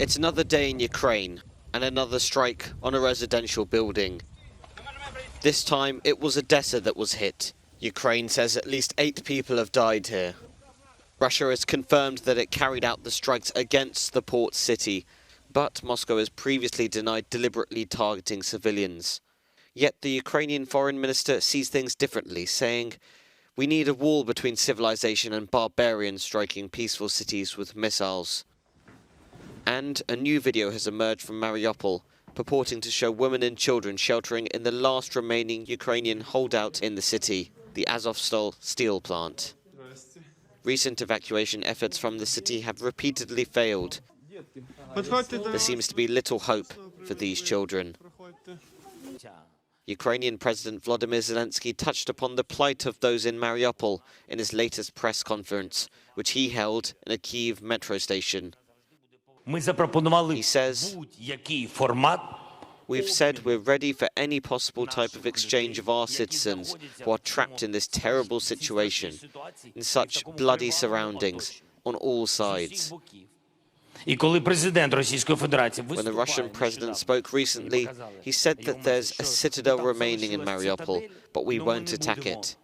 It's another day in Ukraine and another strike on a residential building. This time it was Odessa that was hit. Ukraine says at least 8 people have died here. Russia has confirmed that it carried out the strikes against the port city, but Moscow has previously denied deliberately targeting civilians. Yet the Ukrainian foreign minister sees things differently, saying, "We need a wall between civilization and barbarians striking peaceful cities with missiles." And a new video has emerged from Mariupol, purporting to show women and children sheltering in the last remaining Ukrainian holdout in the city, the Azovstal steel plant. Recent evacuation efforts from the city have repeatedly failed. There seems to be little hope for these children. Ukrainian President Volodymyr Zelensky touched upon the plight of those in Mariupol in his latest press conference, which he held in a Kyiv metro station. He says, "We've said we're ready for any possible type of exchange of our citizens who are trapped in this terrible situation, in such bloody surroundings, on all sides." When the Russian president spoke recently, he said that there's a citadel remaining in Mariupol, but we won't attack it.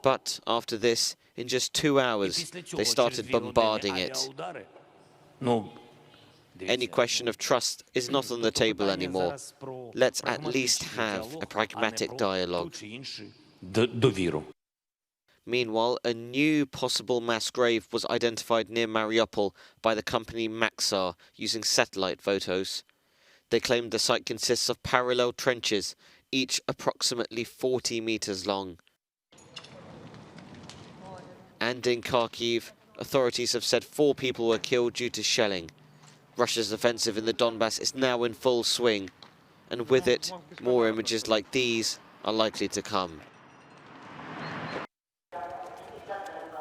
But after this, in just 2 hours, they started bombarding it. Any question of trust is not on the table anymore. Let's at least have a pragmatic dialogue. Meanwhile, a new possible mass grave was identified near Mariupol by the company Maxar using satellite photos. They claimed the site consists of parallel trenches, each approximately 40 meters long. And in Kharkiv, authorities have said 4 people were killed due to shelling. Russia's offensive in the Donbass is now in full swing, and with it, more images like these are likely to come.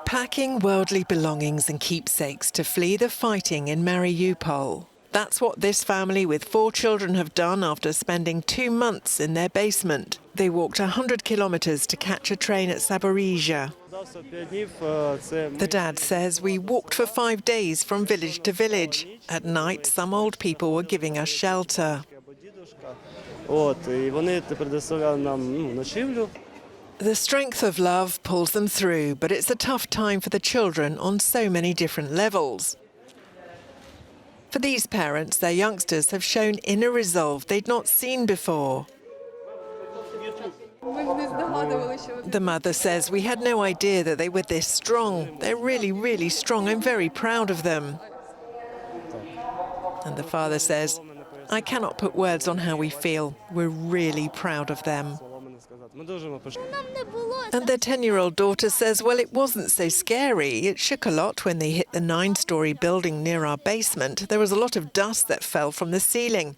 Packing worldly belongings and keepsakes to flee the fighting in Mariupol. That's what this family with 4 children have done after spending 2 months in their basement. They walked 100 kilometers to catch a train at Zaporizhia. The dad says, "We walked for 5 days from village to village. At night, some old people were giving us shelter." The strength of love pulls them through, but it's a tough time for the children on so many different levels. For these parents, their youngsters have shown inner resolve they'd not seen before. The mother says, "We had no idea that they were this strong. They're really, really strong. I'm very proud of them." And the father says, "I cannot put words on how we feel. We're really proud of them." And their 10-year-old daughter says, "Well, it wasn't so scary. It shook a lot when they hit the 9-story building near our basement. There was a lot of dust that fell from the ceiling.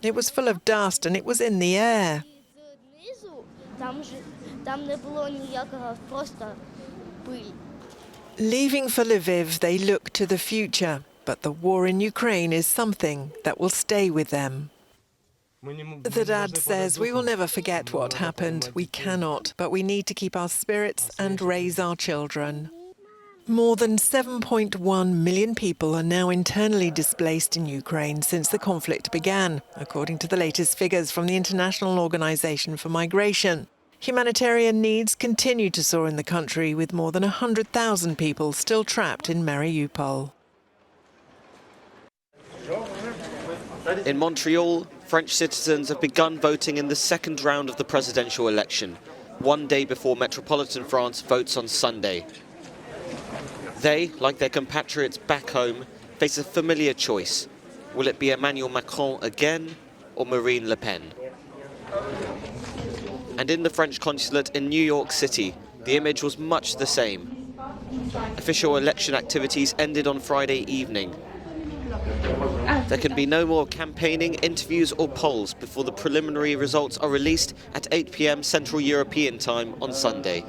It was full of dust and it was in the air." Leaving for Lviv, they look to the future, but the war in Ukraine is something that will stay with them. The dad says, "We will never forget what happened. We cannot, but we need to keep our spirits and raise our children." More than 7.1 million people are now internally displaced in Ukraine since the conflict began, according to the latest figures from the International Organization for Migration. Humanitarian needs continue to soar in the country, with more than 100,000 people still trapped in Mariupol. In Montreal, French citizens have begun voting in the second round of the presidential election, 1 day before metropolitan France votes on Sunday. They, like their compatriots back home, face a familiar choice. Will it be Emmanuel Macron again or Marine Le Pen? And in the French consulate in New York City, the image was much the same. Official election activities ended on Friday evening. There can be no more campaigning, interviews or polls before the preliminary results are released at 8 p.m. Central European Time on Sunday.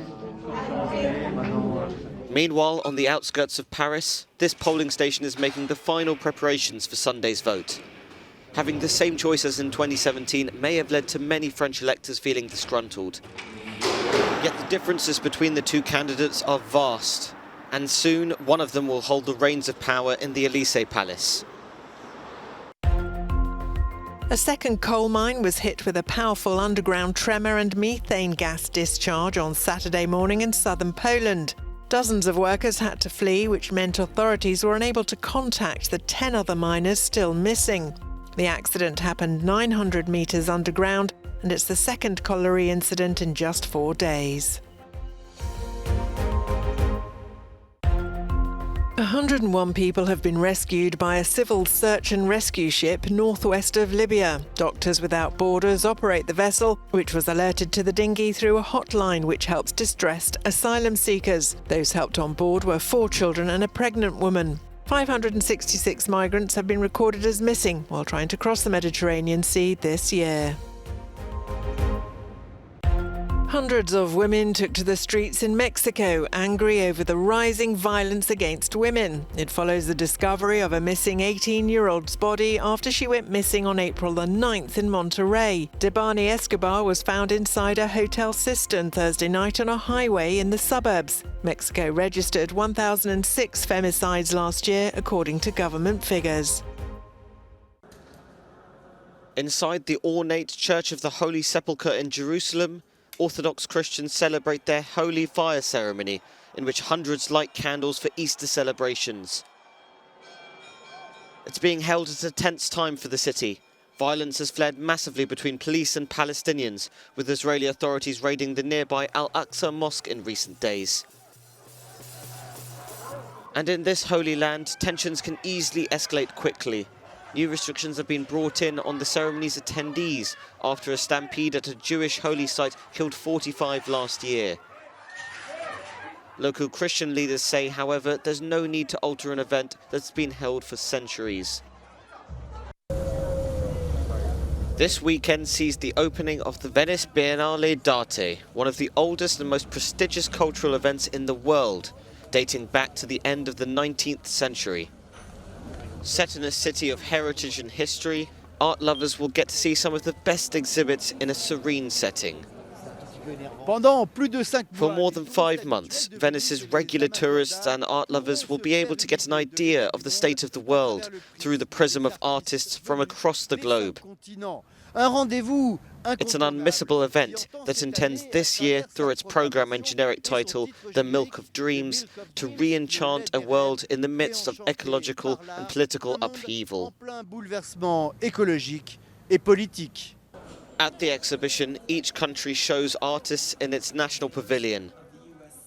Meanwhile, on the outskirts of Paris, this polling station is making the final preparations for Sunday's vote. Having the same choice as in 2017 may have led to many French electors feeling disgruntled. Yet the differences between the two candidates are vast. And soon, one of them will hold the reins of power in the Élysée Palace. A second coal mine was hit with a powerful underground tremor and methane gas discharge on Saturday morning in southern Poland. Dozens of workers had to flee, which meant authorities were unable to contact the 10 other miners still missing. The accident happened 900 metres underground, and it's the second colliery incident in just 4 days. 101 people have been rescued by a civil search and rescue ship northwest of Libya. Doctors Without Borders operate the vessel, which was alerted to the dinghy through a hotline which helps distressed asylum seekers. Those helped on board were 4 children and a pregnant woman. 566 migrants have been recorded as missing while trying to cross the Mediterranean Sea this year. Hundreds of women took to the streets in Mexico, angry over the rising violence against women. It follows the discovery of a missing 18-year-old's body after she went missing on April the 9th in Monterrey. Debani Escobar was found inside a hotel cistern Thursday night on a highway in the suburbs. Mexico registered 1,006 femicides last year, according to government figures. Inside the ornate Church of the Holy Sepulchre in Jerusalem, Orthodox Christians celebrate their Holy Fire ceremony, in which hundreds light candles for Easter celebrations. It's being held at a tense time for the city. Violence has flared massively between police and Palestinians, with Israeli authorities raiding the nearby Al-Aqsa Mosque in recent days. And in this holy land, tensions can easily escalate quickly. New restrictions have been brought in on the ceremony's attendees after a stampede at a Jewish holy site killed 45 last year. Local Christian leaders say, however, there's no need to alter an event that's been held for centuries. This weekend sees the opening of the Venice Biennale d'Arte, one of the oldest and most prestigious cultural events in the world, dating back to the end of the 19th century. Set in a city of heritage and history, art lovers will get to see some of the best exhibits in a serene setting. For more than 5 months, Venice's regular tourists and art lovers will be able to get an idea of the state of the world through the prism of artists from across the globe. It's an unmissable event that intends this year, through its programme and generic title, The Milk of Dreams, to re-enchant a world in the midst of ecological and political upheaval. At the exhibition, each country shows artists in its national pavilion.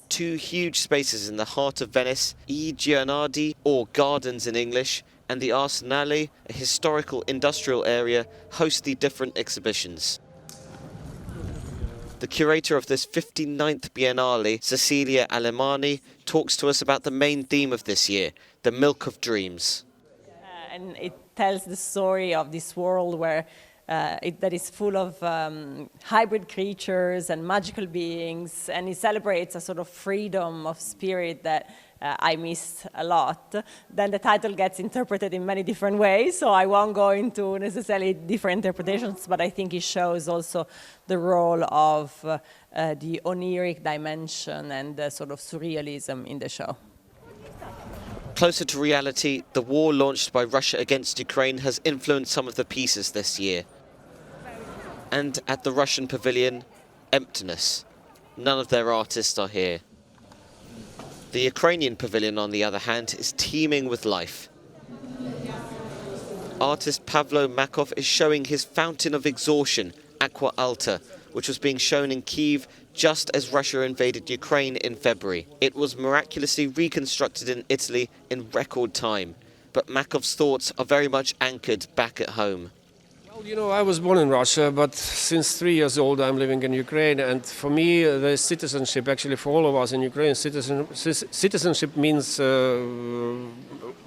2 huge spaces in the heart of Venice, I Giardini, or Gardens in English, and the Arsenale, a historical industrial area, host the different exhibitions. The curator of this 59th Biennale, Cecilia Alemani, talks to us about the main theme of this year, the Milk of Dreams. And it tells the story of this world where that is full of hybrid creatures and magical beings, and it celebrates a sort of freedom of spirit that I miss a lot. Then the title gets interpreted in many different ways, so I won't go into necessarily different interpretations, but I think it shows also the role of the oniric dimension and the sort of surrealism in the show. Closer to reality, the war launched by Russia against Ukraine has influenced some of the pieces this year. And at the Russian pavilion, emptiness. None of their artists are here. The Ukrainian pavilion, on the other hand, is teeming with life. Artist Pavlo Makov is showing his Fountain of Exhaustion, Aqua Alta, which was being shown in Kyiv just as Russia invaded Ukraine in February. It was miraculously reconstructed in Italy in record time, but Makov's thoughts are very much anchored back at home. Well, you know, I was born in Russia, but since 3 years old I'm living in Ukraine, and for me the citizenship, actually for all of us in Ukraine, citizenship means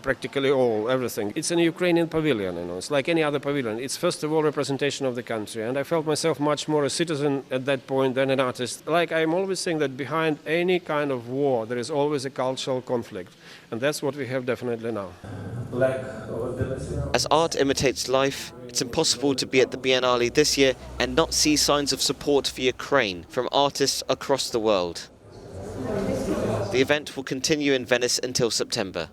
practically everything. It's an Ukrainian pavilion, you know, it's like any other pavilion. It's first of all representation of the country, and I felt myself much more a citizen at that point than an artist. Like I'm always saying that behind any kind of war there is always a cultural conflict, and that's what we have definitely now. As art imitates life, it's impossible to be at the Biennale this year and not see signs of support for Ukraine from artists across the world. The event will continue in Venice until September.